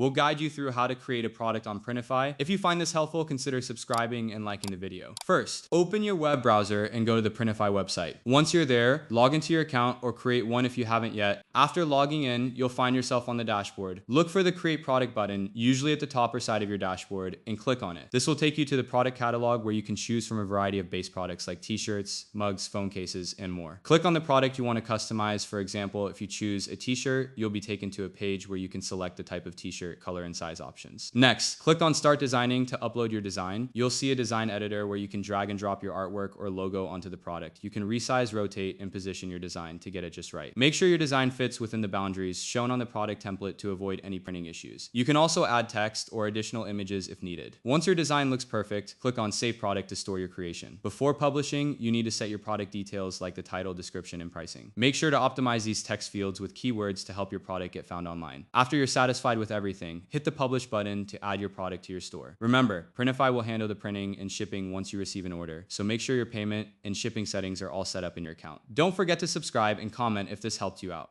We'll guide you through how to create a product on Printify. If you find this helpful, consider subscribing and liking the video. First, open your web browser and go to the Printify website. Once you're there, log into your account or create one if you haven't yet. After logging in, you'll find yourself on the dashboard. Look for the Create Product button, usually at the top or side of your dashboard, and click on it. This will take you to the product catalog where you can choose from a variety of base products like t-shirts, mugs, phone cases, and more. Click on the product you want to customize. For example, if you choose a t-shirt, you'll be taken to a page where you can select the type of t-shirt, color, and size options. Next, click on Start Designing to upload your design. You'll see a design editor where you can drag and drop your artwork or logo onto the product. You can resize, rotate, and position your design to get it just right. Make sure your design fits within the boundaries shown on the product template to avoid any printing issues. You can also add text or additional images if needed. Once your design looks perfect, click on Save Product to store your creation. Before publishing, you need to set your product details like the title, description, and pricing. Make sure to optimize these text fields with keywords to help your product get found online. After you're satisfied with everything, hit the Publish button to add your product to your store. Remember, Printify will handle the printing and shipping once you receive an order, so make sure your payment and shipping settings are all set up in your account. Don't forget to subscribe and comment if this helped you out.